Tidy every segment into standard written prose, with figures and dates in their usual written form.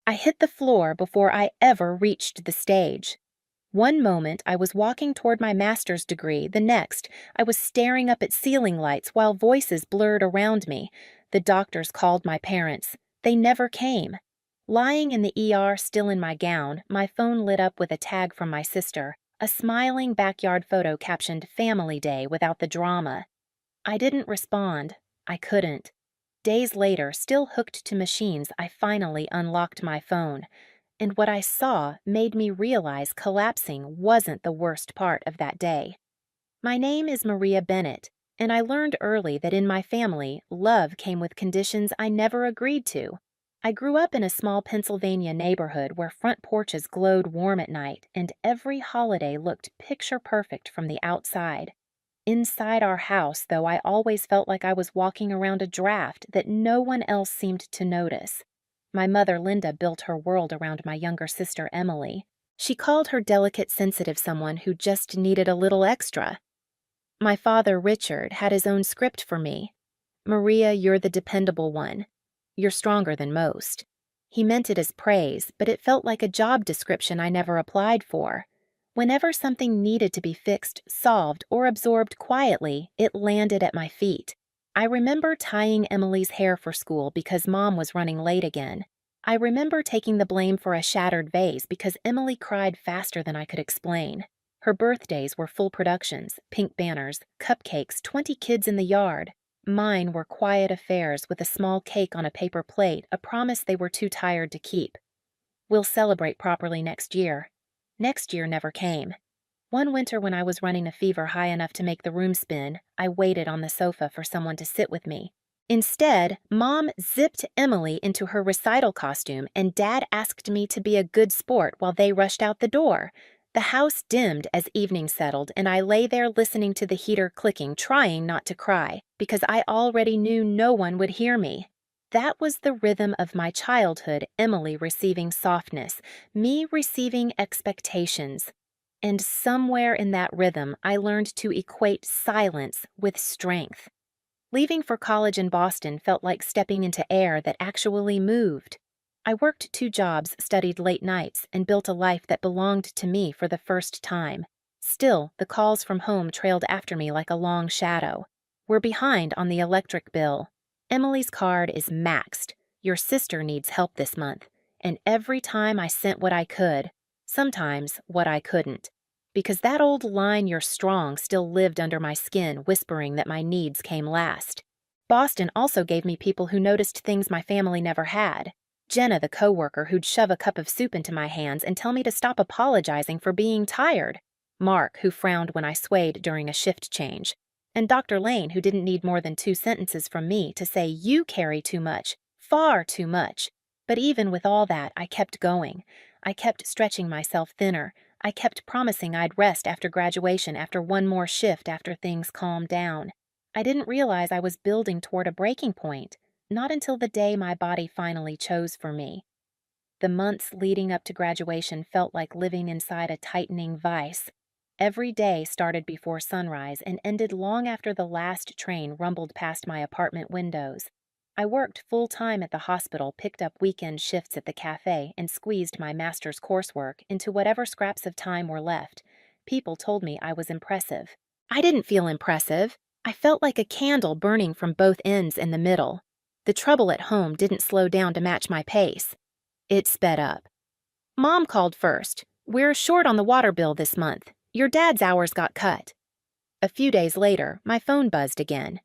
I hit the floor before I ever reached the stage. One moment I was walking toward my master's degree, the next I was staring up at ceiling lights while voices blurred around me. The doctors called my parents. They never came. Lying in the ER still in my gown, my phone lit up with a tag from my sister, a smiling backyard photo captioned "Family Day" without the drama. I didn't respond. I couldn't. Days later, still hooked to machines, I finally unlocked my phone. And what I saw made me realize collapsing wasn't the worst part of that day. My name is Maria Bennett, and I learned early that in my family, love came with conditions I never agreed to. I grew up in a small Pennsylvania neighborhood where front porches glowed warm at night, and every holiday looked picture perfect from the outside. Inside our house, though, I always felt like I was walking around a draft that no one else seemed to notice. My mother, Linda, built her world around my younger sister, Emily. She called her delicate, sensitive someone who just needed a little extra. My father, Richard, had his own script for me. "Maria, you're the dependable one. You're stronger than most." He meant it as praise, but it felt like a job description I never applied for. Whenever something needed to be fixed, solved, or absorbed quietly, it landed at my feet. I remember tying Emily's hair for school because Mom was running late again. I remember taking the blame for a shattered vase because Emily cried faster than I could explain. Her birthdays were full productions, pink banners, cupcakes, 20 kids in the yard. Mine were quiet affairs with a small cake on a paper plate, a promise they were too tired to keep. "We'll celebrate properly next year." Next year never came. One winter when I was running a fever high enough to make the room spin, I waited on the sofa for someone to sit with me. Instead, Mom zipped Emily into her recital costume and Dad asked me to be a good sport while they rushed out the door. The house dimmed as evening settled, and I lay there listening to the heater clicking, trying not to cry, because I already knew no one would hear me. That was the rhythm of my childhood, Emily receiving softness, me receiving expectations. And somewhere in that rhythm, I learned to equate silence with strength. Leaving for college in Boston felt like stepping into air that actually moved. I worked 2 jobs, studied late nights, and built a life that belonged to me for the first time. Still, the calls from home trailed after me like a long shadow. "We're behind on the electric bill. Emily's card is maxed. Your sister needs help this month." And every time I sent what I could, sometimes what I couldn't. Because that old line, "You're strong," still lived under my skin, whispering that my needs came last. Boston also gave me people who noticed things my family never had. Jenna, the coworker who'd shove a cup of soup into my hands and tell me to stop apologizing for being tired. Mark, who frowned when I swayed during a shift change. And Dr. Lane, who didn't need more than 2 sentences from me to say, "You carry too much, far too much." But even with all that, I kept going. I kept stretching myself thinner. I kept promising I'd rest after graduation, after one more shift, after things calmed down. I didn't realize I was building toward a breaking point, not until the day my body finally chose for me. The months leading up to graduation felt like living inside a tightening vice. Every day started before sunrise and ended long after the last train rumbled past my apartment windows. I worked full-time at the hospital, picked up weekend shifts at the cafe, and squeezed my master's coursework into whatever scraps of time were left. People told me I was impressive. I didn't feel impressive. I felt like a candle burning from both ends in the middle. The trouble at home didn't slow down to match my pace. It sped up. Mom called first. "We're short on the water bill this month. Your dad's hours got cut." A few days later, my phone buzzed again.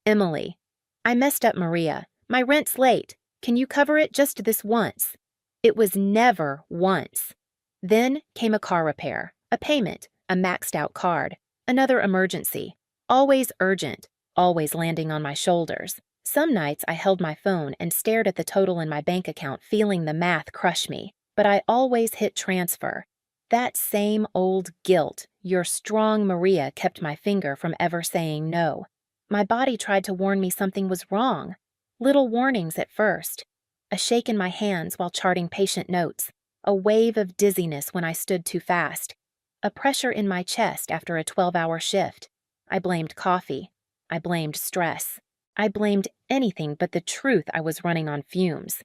"Emily, I messed up Maria. My rent's late. Can you cover it just this once?" It was never once. Then came a car repair, a payment, a maxed-out card, another emergency. Always urgent, always landing on my shoulders. Some nights I held my phone and stared at the total in my bank account, feeling the math crush me, but I always hit transfer. That same old guilt, "You're strong, Maria," kept my finger from ever saying no. My body tried to warn me something was wrong. Little warnings at first. A shake in my hands while charting patient notes. A wave of dizziness when I stood too fast. A pressure in my chest after a 12-hour shift. I blamed coffee. I blamed stress. I blamed anything but the truth I was running on fumes.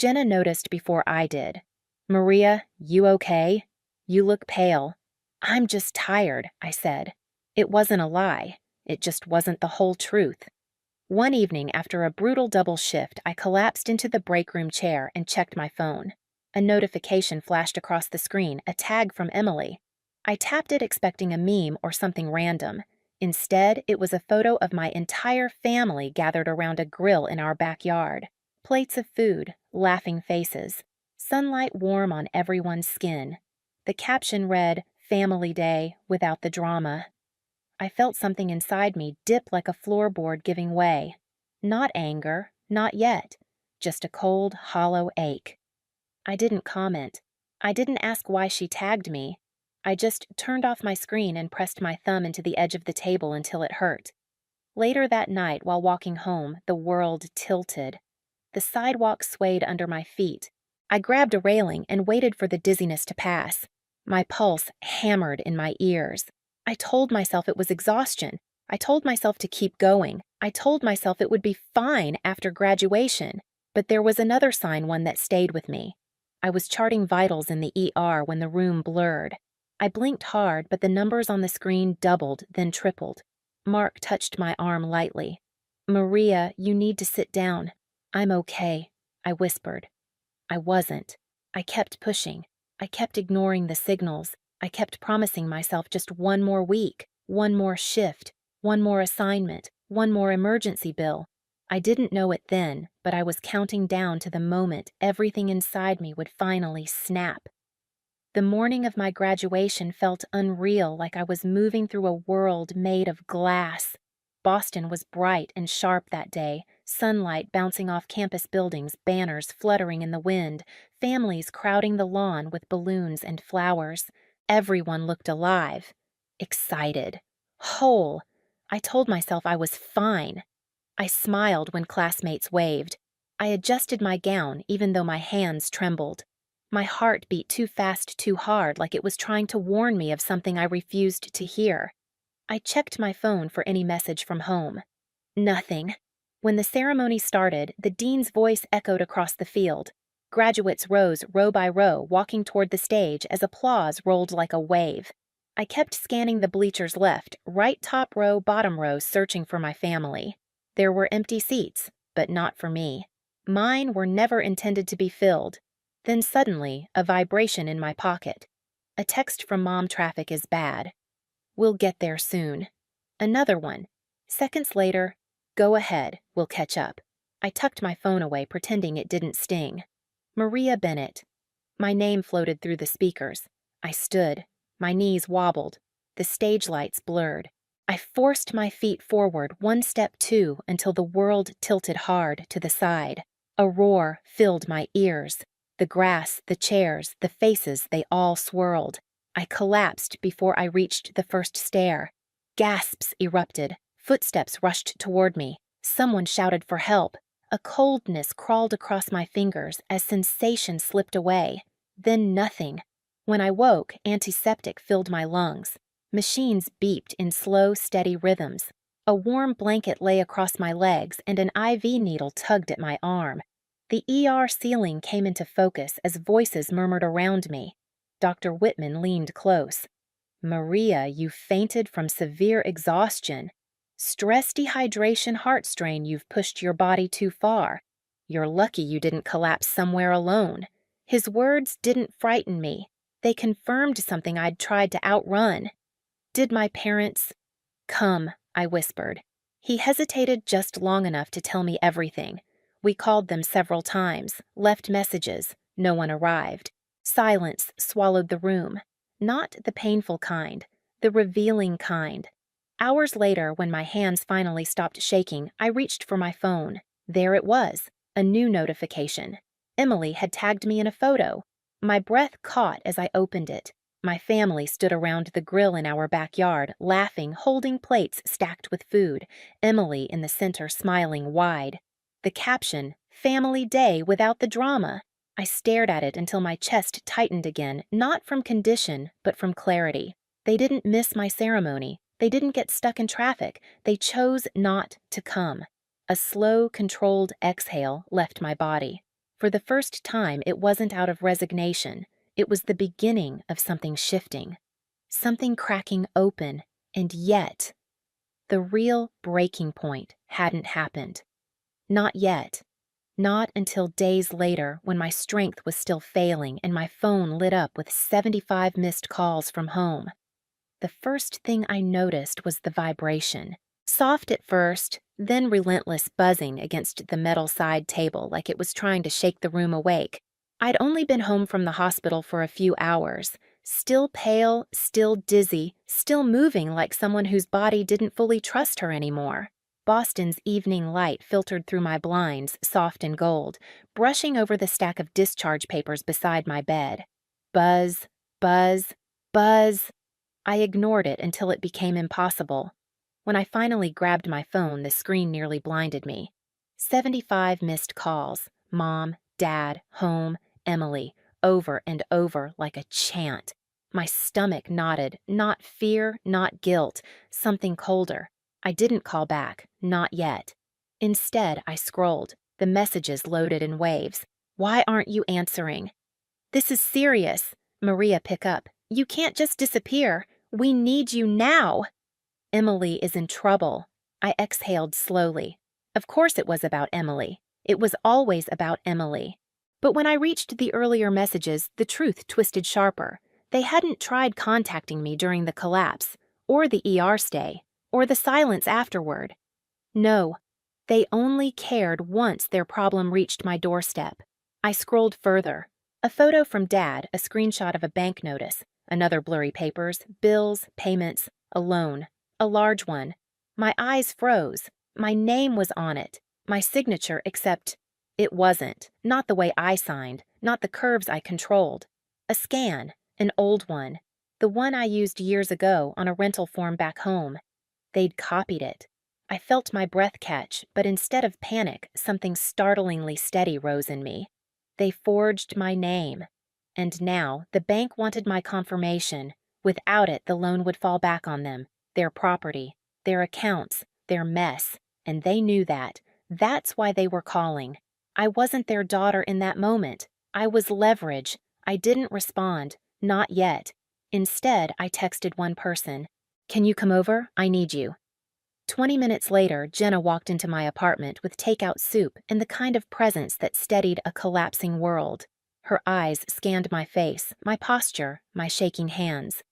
Jenna noticed before I did. "Maria, you okay? You look pale." "I'm just tired," I said. It wasn't a lie. It just wasn't the whole truth. One evening, after a brutal double shift, I collapsed into the break room chair and checked my phone. A notification flashed across the screen, a tag from Emily. I tapped it expecting a meme or something random. Instead, it was a photo of my entire family gathered around a grill in our backyard. Plates of food, laughing faces, sunlight warm on everyone's skin. The caption read, "Family Day without the drama." I felt something inside me dip like a floorboard giving way. Not anger, not yet, just a cold, hollow ache. I didn't comment. I didn't ask why she tagged me. I just turned off my screen and pressed my thumb into the edge of the table until it hurt. Later that night, while walking home, the world tilted. The sidewalk swayed under my feet. I grabbed a railing and waited for the dizziness to pass. My pulse hammered in my ears. I told myself it was exhaustion. I told myself to keep going. I told myself it would be fine after graduation. But there was another sign, one that stayed with me. I was charting vitals in the ER when the room blurred. I blinked hard, but the numbers on the screen doubled, then tripled. Mark touched my arm lightly. "Maria, you need to sit down." "I'm okay," I whispered. I wasn't. I kept pushing. I kept ignoring the signals. I kept promising myself just one more week, one more shift, one more assignment, one more emergency bill. I didn't know it then, but I was counting down to the moment everything inside me would finally snap. The morning of my graduation felt unreal, like I was moving through a world made of glass. Boston was bright and sharp that day, sunlight bouncing off campus buildings, banners fluttering in the wind, families crowding the lawn with balloons and flowers. Everyone looked alive, excited, whole. I told myself I was fine. I smiled when classmates waved. I adjusted my gown, even though my hands trembled. My heart beat too fast, too hard, like it was trying to warn me of something I refused to hear. I checked my phone for any message from home. Nothing. When the ceremony started, the dean's voice echoed across the field. Graduates rose row by row, walking toward the stage as applause rolled like a wave. I kept scanning the bleachers left, right top row, bottom row, searching for my family. There were empty seats, but not for me. Mine were never intended to be filled. Then suddenly, a vibration in my pocket. A text from Mom. "Traffic is bad. We'll get there soon." Another one. Seconds later, "Go ahead, we'll catch up." I tucked my phone away, pretending it didn't sting. "Maria Bennett." My name floated through the speakers. I stood. My knees wobbled. The stage lights blurred. I forced my feet forward, one step, two, until the world tilted hard to the side. A roar filled my ears. The grass, the chairs, the faces, they all swirled. I collapsed before I reached the first stair. Gasps erupted. Footsteps rushed toward me. Someone shouted for help. A coldness crawled across my fingers as sensation slipped away. Then nothing. When I woke, antiseptic filled my lungs. Machines beeped in slow, steady rhythms. A warm blanket lay across my legs and an IV needle tugged at my arm. The ER ceiling came into focus as voices murmured around me. Dr. Whitman leaned close. "Maria, you fainted from severe exhaustion. Stress, dehydration, heart strain, you've pushed your body too far. You're lucky you didn't collapse somewhere alone." His words didn't frighten me. They confirmed something I'd tried to outrun. "Did my parents—" "Come," I whispered. He hesitated just long enough to tell me everything. We called them several times, left messages. No one arrived. Silence swallowed the room. Not the painful kind, the revealing kind. Hours later, when my hands finally stopped shaking, I reached for my phone. There it was, a new notification. Emily had tagged me in a photo. My breath caught as I opened it. My family stood around the grill in our backyard, laughing, holding plates stacked with food, Emily in the center smiling wide. The caption, "Family Day without the drama." I stared at it until my chest tightened again, not from condition, but from clarity. They didn't miss my ceremony. They didn't get stuck in traffic. They chose not to come. A slow, controlled exhale left my body. For the first time, it wasn't out of resignation. It was the beginning of something shifting, something cracking open, and yet, the real breaking point hadn't happened. Not yet. Not until days later when my strength was still failing and my phone lit up with 75 missed calls from home. The first thing I noticed was the vibration. Soft at first, then relentless buzzing against the metal side table like it was trying to shake the room awake. I'd only been home from the hospital for a few hours, still pale, still dizzy, still moving like someone whose body didn't fully trust her anymore. Boston's evening light filtered through my blinds, soft and gold, brushing over the stack of discharge papers beside my bed. Buzz, buzz, buzz. I ignored it until it became impossible. When I finally grabbed my phone, the screen nearly blinded me. 75 missed calls. Mom, Dad, home, Emily, over and over like a chant. My stomach knotted, not fear, not guilt, something colder. I didn't call back, not yet. Instead, I scrolled. The messages loaded in waves. Why aren't you answering? This is serious. Maria, pick up. You can't just disappear. We need you now. Emily is in trouble. I exhaled slowly. Of course it was about Emily. It was always about Emily. But when I reached the earlier messages, the truth twisted sharper. They hadn't tried contacting me during the collapse, or the ER stay, or the silence afterward. No, they only cared once their problem reached my doorstep. I scrolled further. A photo from Dad, a screenshot of a bank notice, another blurry papers, bills, payments, a loan, a large one. My eyes froze. My name was on it, my signature, except it wasn't, not the way I signed, not the curves I controlled. A scan, an old one, the one I used years ago on a rental form back home. They'd copied it. I felt my breath catch, but instead of panic, something startlingly steady rose in me. They forged my name. And now, the bank wanted my confirmation. Without it, the loan would fall back on them, their property, their accounts, their mess. And they knew that. That's why they were calling. I wasn't their daughter in that moment. I was leverage. I didn't respond. Not yet. Instead, I texted one person. Can you come over? I need you. 20 minutes later, Jenna walked into my apartment with takeout soup and the kind of presence that steadied a collapsing world. Her eyes scanned my face, my posture, my shaking hands.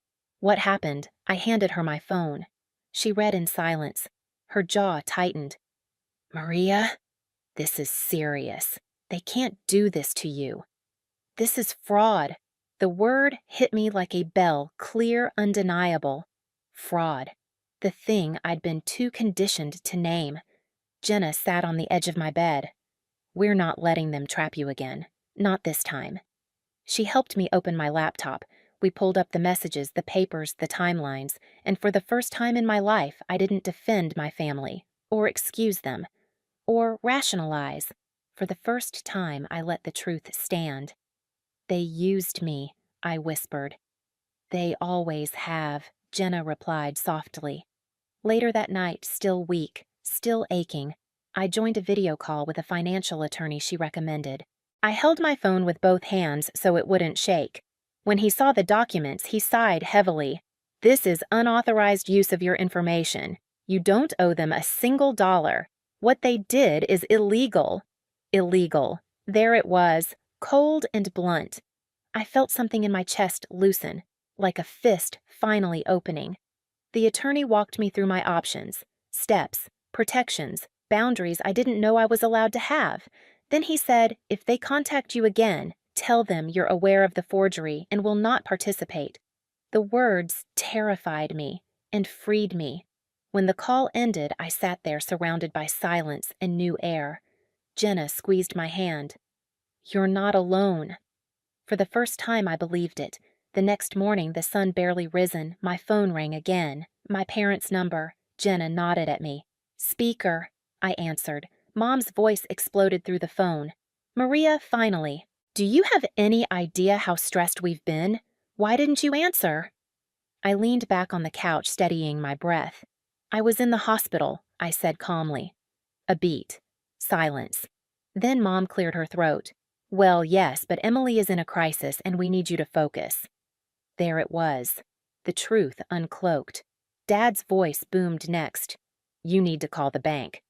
What happened? I handed her my phone. She read in silence. Her jaw tightened. Maria, this is serious. They can't do this to you. This is fraud. The word hit me like a bell, clear, undeniable. Fraud. The thing I'd been too conditioned to name. Jenna sat on the edge of my bed. We're not letting them trap you again. Not this time. She helped me open my laptop. We pulled up the messages, the papers, the timelines, and for the first time in my life, I didn't defend my family, or excuse them, or rationalize. For the first time, I let the truth stand. They used me, I whispered. They always have, Jenna replied softly. Later that night, still weak, still aching, I joined a video call with a financial attorney she recommended. I held my phone with both hands so it wouldn't shake. When he saw the documents, he sighed heavily. This is unauthorized use of your information. You don't owe them a single dollar. What they did is illegal. Illegal. There it was, cold and blunt. I felt something in my chest loosen, like a fist finally opening. The attorney walked me through my options, steps, protections, boundaries I didn't know I was allowed to have. Then he said, if they contact you again, tell them you're aware of the forgery and will not participate. The words terrified me and freed me. When the call ended, I sat there surrounded by silence and new air. Jenna squeezed my hand. You're not alone. For the first time, I believed it. The next morning, the sun barely risen, my phone rang again. My parents' number. Jenna nodded at me. Speaker, I answered. Mom's voice exploded through the phone. Maria, finally. Do you have any idea how stressed we've been? Why didn't you answer? I leaned back on the couch, steadying my breath. I was in the hospital, I said calmly. A beat. Silence. Then Mom cleared her throat. Well, yes, but Emily is in a crisis and we need you to focus. There it was. The truth uncloaked. Dad's voice boomed next. You need to call the bank.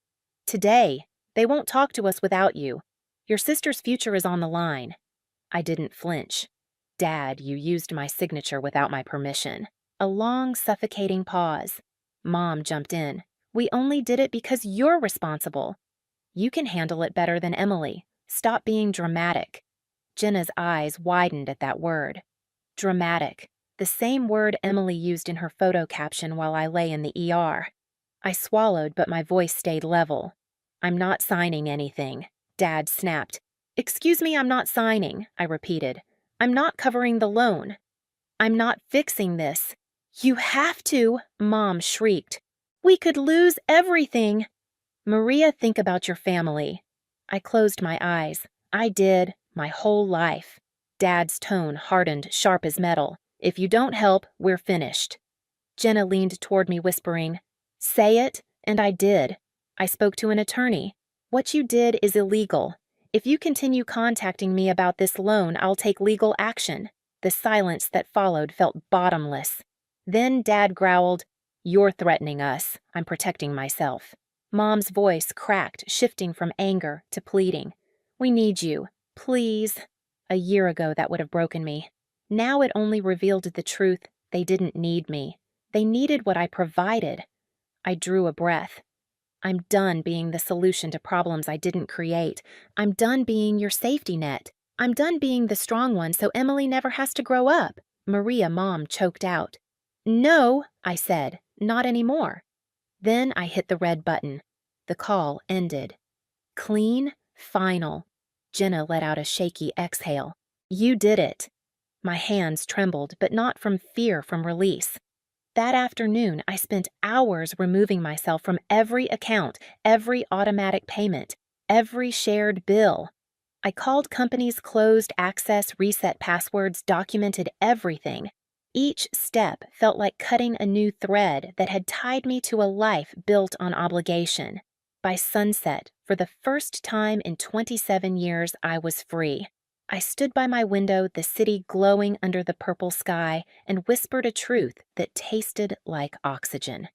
Today. They won't talk to us without you. Your sister's future is on the line. I didn't flinch. Dad, you used my signature without my permission. A long, suffocating pause. Mom jumped in. We only did it because you're responsible. You can handle it better than Emily. Stop being dramatic. Jenna's eyes widened at that word. Dramatic. The same word Emily used in her photo caption while I lay in the ER. I swallowed, but my voice stayed level. I'm not signing anything, Dad snapped. Excuse me, I'm not signing, I repeated. I'm not covering the loan. I'm not fixing this. You have to, Mom shrieked. We could lose everything. Maria, think about your family. I closed my eyes. I did, my whole life. Dad's tone hardened, sharp as metal. If you don't help, we're finished. Jenna leaned toward me, whispering, Say it, and I did. I spoke to an attorney. What you did is illegal. If you continue contacting me about this loan, I'll take legal action. The silence that followed felt bottomless. Then Dad growled, You're threatening us. I'm protecting myself. Mom's voice cracked, shifting from anger to pleading. We need you. Please. A year ago, that would have broken me. Now it only revealed the truth. They didn't need me. They needed what I provided. I drew a breath. I'm done being the solution to problems I didn't create. I'm done being your safety net. I'm done being the strong one so Emily never has to grow up. Maria, Mom, choked out. No, I said, not anymore. Then I hit the red button. The call ended. Clean, final. Jenna let out a shaky exhale. You did it. My hands trembled, but not from fear, from release. That afternoon, I spent hours removing myself from every account, every automatic payment, every shared bill. I called companies, closed access, reset passwords, documented everything. Each step felt like cutting a new thread that had tied me to a life built on obligation. By sunset, for the first time in 27 years, I was free. I stood by my window, the city glowing under the purple sky, and whispered a truth that tasted like oxygen.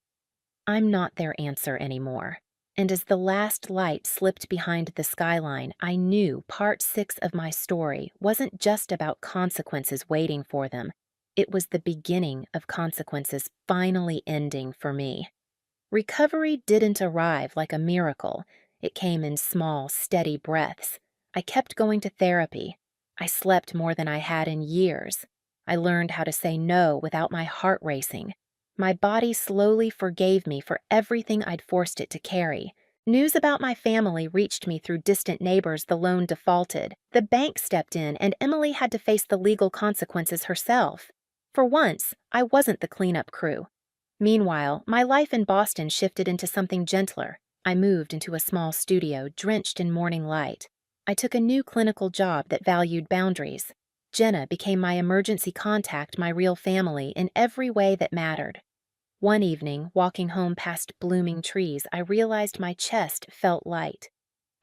I'm not their answer anymore. And as the last light slipped behind the skyline, I knew part 6 of my story wasn't just about consequences waiting for them. It was the beginning of consequences finally ending for me. Recovery didn't arrive like a miracle. It came in small, steady breaths. I kept going to therapy. I slept more than I had in years. I learned how to say no without my heart racing. My body slowly forgave me for everything I'd forced it to carry. News about my family reached me through distant neighbors. The loan defaulted. The bank stepped in, and Emily had to face the legal consequences herself. For once, I wasn't the cleanup crew. Meanwhile, my life in Boston shifted into something gentler. I moved into a small studio drenched in morning light. I took a new clinical job that valued boundaries. Jenna became my emergency contact, my real family, in every way that mattered. One evening, walking home past blooming trees, I realized my chest felt light.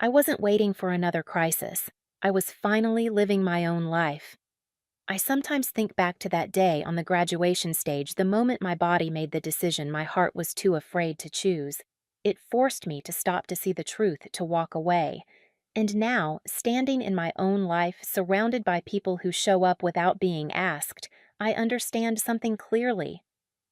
I wasn't waiting for another crisis. I was finally living my own life. I sometimes think back to that day on the graduation stage, the moment my body made the decision my heart was too afraid to choose. It forced me to stop to see the truth, to walk away. And now, standing in my own life, surrounded by people who show up without being asked, I understand something clearly.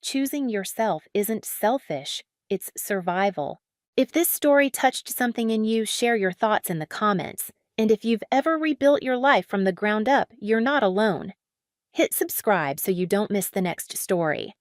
Choosing yourself isn't selfish, it's survival. If this story touched something in you, share your thoughts in the comments. And if you've ever rebuilt your life from the ground up, you're not alone. Hit subscribe so you don't miss the next story.